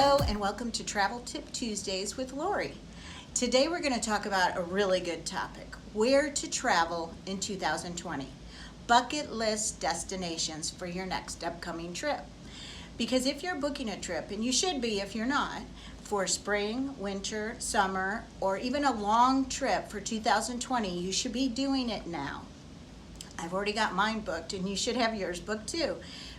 Hello and welcome to Travel Tip Tuesdays with Lori. Today we're going to talk about a really good topic, where to travel in 2020. Bucket list destinations for your next upcoming trip. Because if you're booking a trip, and you should be if you're not, for spring, winter, summer, or even a long trip for 2020, you should be doing it now. I've already got mine booked and you should have yours booked too.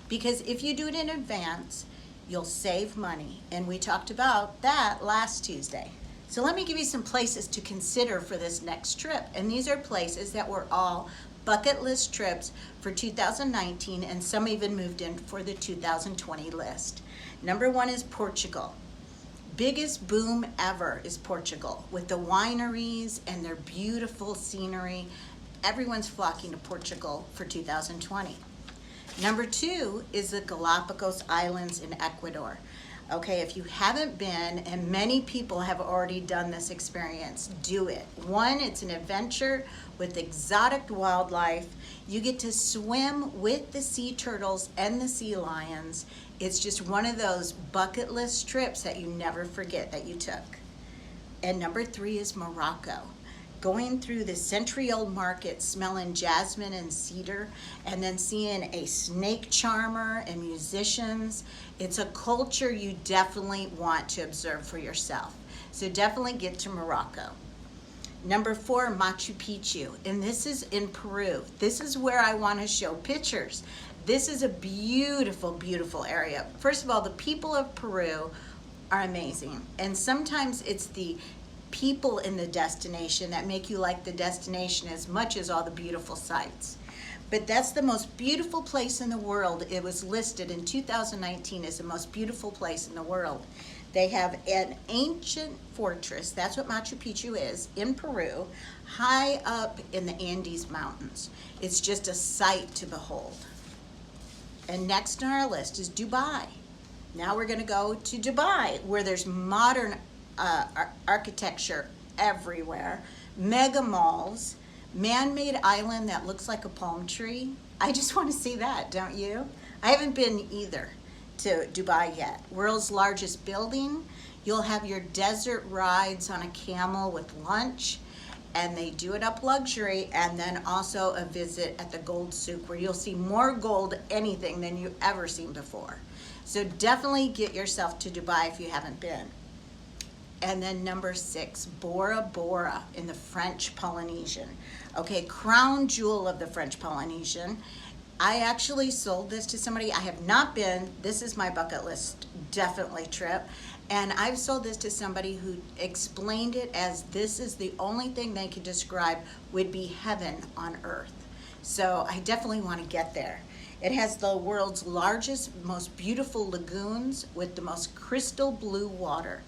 Because if you do it in advance, you'll save money. And we talked about that last Tuesday. So let me give you some places to consider for this next trip. And these are places that were all bucket list trips for 2019, and some even moved in for the 2020 list. Number one is Portugal. Biggest boom ever is Portugal, with the wineries and their beautiful scenery. Everyone's flocking to Portugal for 2020. Number two is the Galapagos Islands in Ecuador. Okay, if you haven't been, and many people have already done this experience, do it. One, it's an adventure with exotic wildlife. You get to swim with the sea turtles and the sea lions. It's just one of those bucket list trips that you never forget that you took. And number three is Morocco. Going through the century-old market, smelling jasmine and cedar, and then seeing a snake charmer and musicians. It's a culture you definitely want to observe for yourself. So definitely get to Morocco. Number four, Machu Picchu, and this is in Peru. This is where I want to show pictures. This is a beautiful, beautiful area. First of all, the people of Peru are amazing, and sometimes it's the people in the destination that make you like the destination as much as all the beautiful sights. But that's the most beautiful place in the world. It was listed in 2019 as the most beautiful place in the world. They have an ancient fortress, that's what Machu Picchu is, in Peru, high up in the Andes Mountains. It's just a sight to behold. And next on our list is Dubai. Now we're going to go to Dubai, where there's modern architecture everywhere, mega malls, man-made island that looks like a palm tree. I just want to see that, don't you? I haven't been either to Dubai yet. World's largest building. You'll have your desert rides on a camel with lunch, and they do it up luxury, and then also a visit at the gold souk, where you'll see more gold anything than you've ever seen before. So definitely get yourself to Dubai if you haven't been. And then number six, Bora Bora in the French Polynesian. Okay, crown jewel of the French Polynesian. I actually sold this to somebody. I have not been. This is my bucket list, definitely trip. And I've sold this to somebody who explained it as this is the only thing they could describe would be heaven on earth. So I definitely want to get there. It has the world's largest, most beautiful lagoons with the most crystal blue water.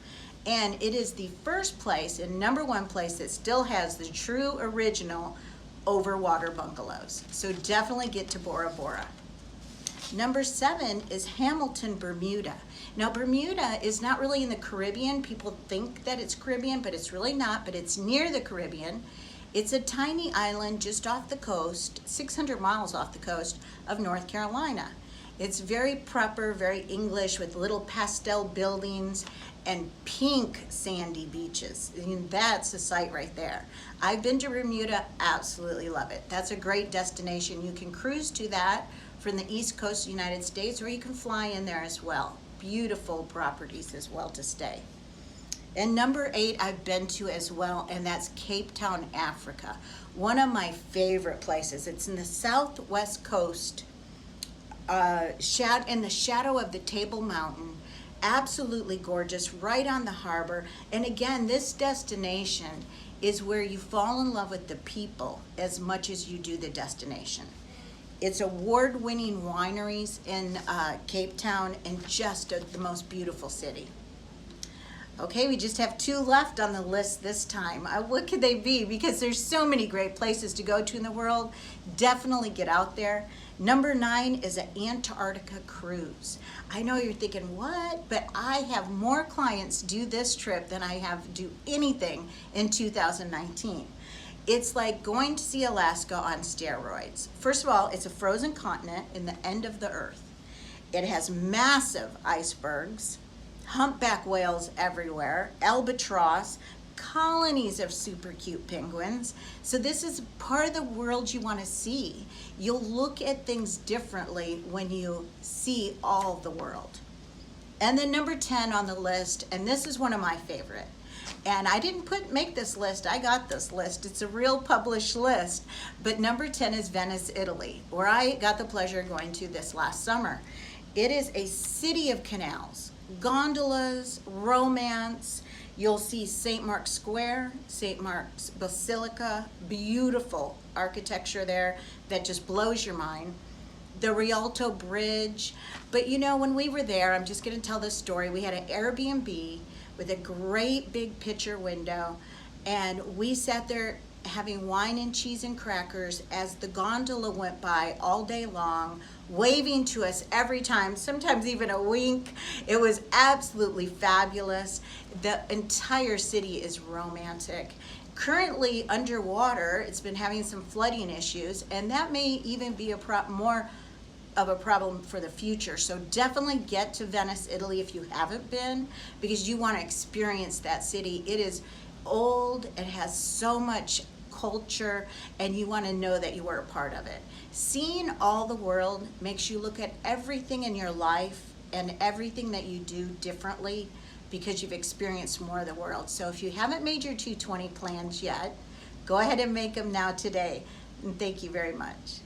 And it is the first place and number one place that still has the true original overwater bungalows. So definitely get to Bora Bora. Number seven is Hamilton, Bermuda. Now Bermuda is not really in the Caribbean. People think that it's Caribbean, but it's really not, but it's near the Caribbean. It's a tiny island just off the coast, 600 miles off the coast of North Carolina. It's very proper, very English, with little pastel buildings and pink sandy beaches. I mean, that's a sight right there. I've been to Bermuda, absolutely love it. That's a great destination. You can cruise to that from the East Coast of the United States, or you can fly in there as well. Beautiful properties as well to stay. And number eight, I've been to as well, and that's Cape Town, Africa. One of my favorite places. It's in the southwest coast, in the shadow of the Table Mountain. Absolutely gorgeous, right on the harbor. And again, this destination is where you fall in love with the people as much as you do the destination. It's award-winning wineries in Cape Town, and just the most beautiful city. Okay, we just have two left on the list this time. What could they be? Because there's so many great places to go to in the world. Definitely get out there. Number nine is an Antarctica cruise. I know you're thinking, what? But I have more clients do this trip than I have do anything in 2019. It's like going to see Alaska on steroids. First of all, it's a frozen continent in the end of the earth. It has massive icebergs, humpback whales everywhere, albatross, colonies of super cute penguins. So this is part of the world you want to see. You'll look at things differently when you see all the world. And then number 10 on the list, and this is one of my favorite. And I didn't make this list, I got this list. It's a real published list. But number 10 is Venice, Italy, where I got the pleasure of going to this last summer. It is a city of canals, gondolas, romance. You'll see St. Mark's Square, St. Mark's Basilica, beautiful architecture there that just blows your mind. The Rialto Bridge. But you know, when we were there, I'm just going to tell this story. We had an Airbnb with a great big picture window, and we sat there having wine and cheese and crackers as the gondola went by all day long, waving to us every time, sometimes even a wink. It was absolutely fabulous. The entire city is romantic. Currently underwater, it's been having some flooding issues, and that may even be more of a problem for the future. So definitely get to Venice, Italy if you haven't been, because you want to experience that city. It is old, it has so much culture, and you want to know that you were a part of it. Seeing all the world makes you look at everything in your life and everything that you do differently because you've experienced more of the world. So if you haven't made your 220 plans yet, go ahead and make them now today. And thank you very much.